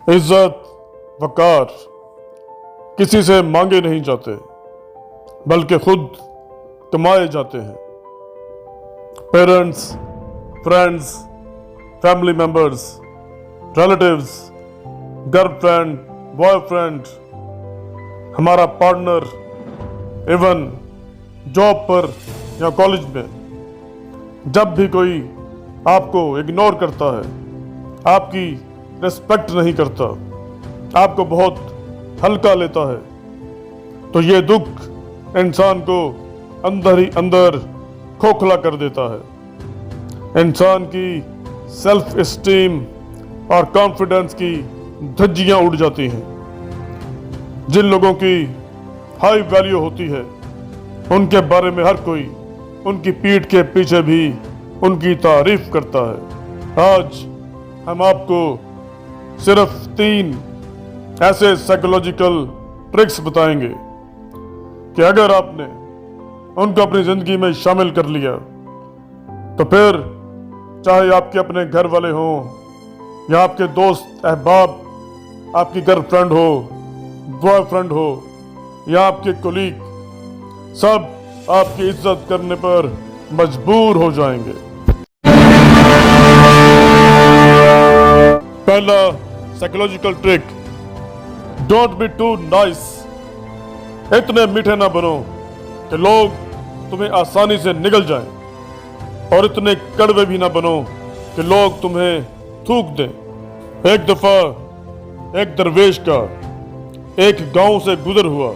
عزت وقار کسی سے مانگے نہیں جاتے بلکہ خود کمائے جاتے ہیں۔ Parents, friends, family members, relatives, girl friend, boy friend, ہمارا پارٹنر، ایون جاب پر یا کالج میں، جب بھی کوئی آپ کو اگنور کرتا ہے، آپ کی ریسپیکٹ نہیں کرتا، آپ کو بہت ہلکا لیتا ہے، تو یہ دکھ انسان کو اندر ہی اندر کھوکھلا کر دیتا ہے۔ انسان کی سیلف اسٹیم اور کانفیڈنس کی دھجیاں اڑ جاتی ہیں۔ جن لوگوں کی ہائی ویلیو ہوتی ہے ان کے بارے میں ہر کوئی ان کی پیٹھ کے پیچھے بھی ان کی تعریف کرتا ہے۔ آج ہم آپ کو صرف 3 ایسے سائیکولوجیکل ٹرکس بتائیں گے کہ اگر آپ نے ان کو اپنی زندگی میں شامل کر لیا تو پھر چاہے آپ کے اپنے گھر والے ہوں یا آپ کے دوست احباب، آپ کی گرل فرینڈ ہو، بوائے فرینڈ ہو یا آپ کے کولیگ، سب آپ کی عزت کرنے پر مجبور ہو جائیں گے۔ پہلا psychological trick, don't be too nice. اتنے میٹھے نہ بنو کہ لوگ تمہیں آسانی سے نگل جائیں، اور اتنے کڑوے بھی نہ بنو کہ لوگ تمہیں تھوک دیں۔ ایک دفعہ ایک درویش کا ایک گاؤں سے گزر ہوا۔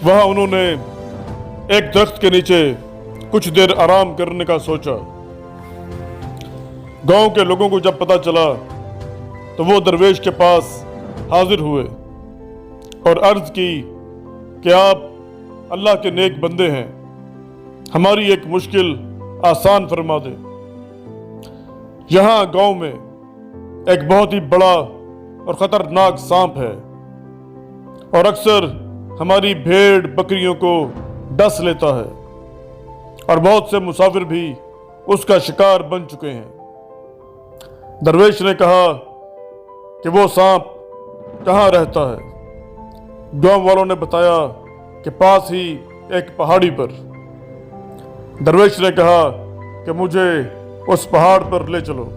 وہاں انہوں نے ایک درخت کے نیچے کچھ دیر آرام کرنے کا سوچا۔ گاؤں کے لوگوں کو جب پتہ چلا تو وہ درویش کے پاس حاضر ہوئے اور عرض کی کہ آپ اللہ کے نیک بندے ہیں، ہماری ایک مشکل آسان فرما دیں۔ یہاں گاؤں میں ایک بہت ہی بڑا اور خطرناک سانپ ہے اور اکثر ہماری بھیڑ بکریوں کو ڈس لیتا ہے، اور بہت سے مسافر بھی اس کا شکار بن چکے ہیں۔ درویش نے کہا کہ وہ سانپ کہاں رہتا ہے؟ گاؤں والوں نے بتایا کہ پاس ہی ایک پہاڑی پر۔ درویش نے کہا کہ مجھے اس پہاڑ پر لے چلو۔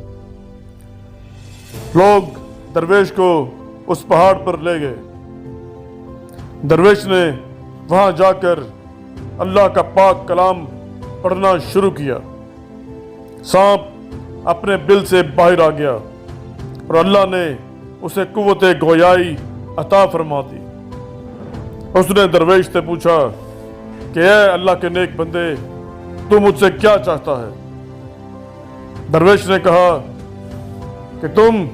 لوگ درویش کو اس پہاڑ پر لے گئے۔ درویش نے وہاں جا کر اللہ کا پاک کلام پڑھنا شروع کیا۔ سانپ اپنے بل سے باہر آ گیا اور اللہ نے اسے قوت گویائی عطا فرما دی۔ اس نے درویش سے پوچھا کہ اے اللہ کے نیک بندے، تو مجھ سے کیا چاہتا ہے؟ درویش نے کہا کہ تم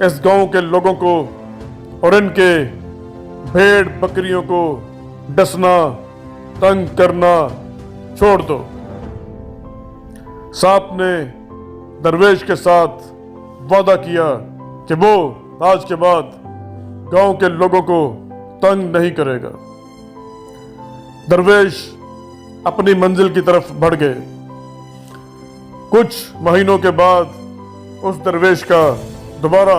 اس گاؤں کے لوگوں کو اور ان کے بھیڑ بکریوں کو ڈسنا، تنگ کرنا چھوڑ دو۔ سانپ نے درویش کے ساتھ وعدہ کیا کہ وہ آج کے بعد گاؤں کے لوگوں کو تنگ نہیں کرے گا۔ درویش اپنی منزل کی طرف بڑھ گئے۔ کچھ مہینوں کے بعد اس درویش کا دوبارہ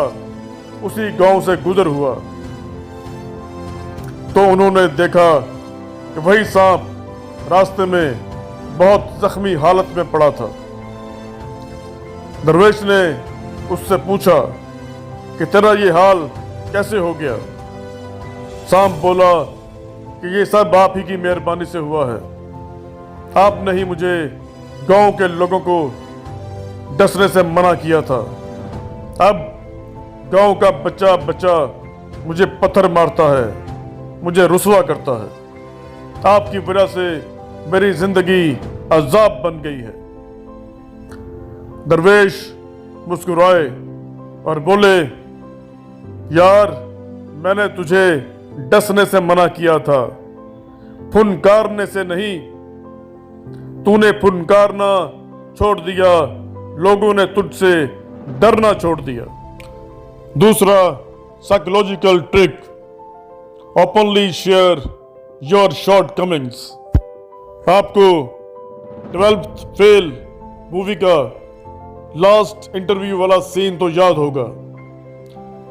اسی گاؤں سے گزر ہوا تو انہوں نے دیکھا کہ وہی سانپ راستے میں بہت زخمی حالت میں پڑا تھا۔ درویش نے اس سے پوچھا کہ تیرا یہ حال کیسے ہو گیا؟ سانپ بولا کہ یہ سب آپ ہی کی مہربانی سے ہوا ہے۔ آپ نے ہی مجھے گاؤں کے لوگوں کو ڈسنے سے منع کیا تھا۔ اب گاؤں کا بچہ بچہ مجھے پتھر مارتا ہے، مجھے رسوا کرتا ہے۔ آپ کی وجہ سے میری زندگی عذاب بن گئی ہے۔ درویش مسکرائے اور بولے، یار میں نے تجھے ڈسنے سے منع کیا تھا، پھنکارنے سے نہیں۔ تو نے پھنکارنا چھوڑ دیا، لوگوں نے تجھ سے ڈرنا چھوڑ دیا۔ دوسرا psychological trick, openly share your shortcomings. آپ کو 12th فیل مووی کا لاسٹ انٹرویو والا سین تو یاد ہوگا۔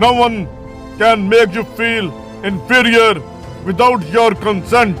No one can make you feel inferior without your consent।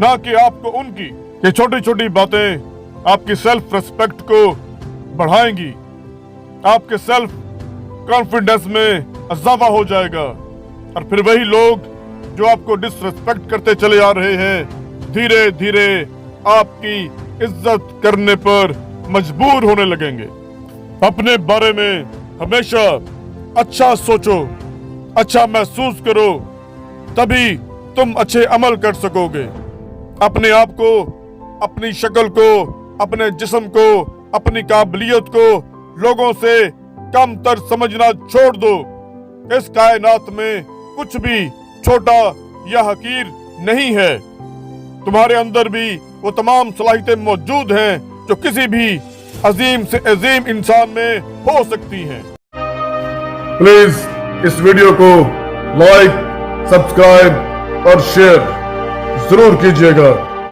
نہ کہ آپ کو ان کی. یہ چھوٹی چھوٹی باتیں آپ کی سیلف ریسپیکٹ کو بڑھائیں گی, آپ کے سیلف کانفیڈنس میں اضافہ ہو جائے گا, اور پھر وہی لوگ جو آپ کو ڈس ریسپیکٹ کرتے چلے آ رہے ہیں دھیرے دھیرے آپ کی عزت کرنے پر مجبور ہونے لگیں گے. اپنے بارے میں ہمیشہ اچھا سوچو, اچھا محسوس کرو, تبھی تم اچھے عمل کر سکو گے. اپنے آپ کو, اپنی شکل کو, اپنے جسم کو, اپنی قابلیت کو لوگوں سے کم تر سمجھنا چھوڑ دو. اس کائنات میں کچھ بھی چھوٹا یا حقیر نہیں ہے. تمہارے اندر بھی وہ تمام صلاحیتیں موجود ہیں جو کسی بھی عظیم سے عظیم انسان میں ہو سکتی ہیں. پلیز اس ویڈیو کو لائک, سبسکرائب اور شیئر ضرور کیجیے گا.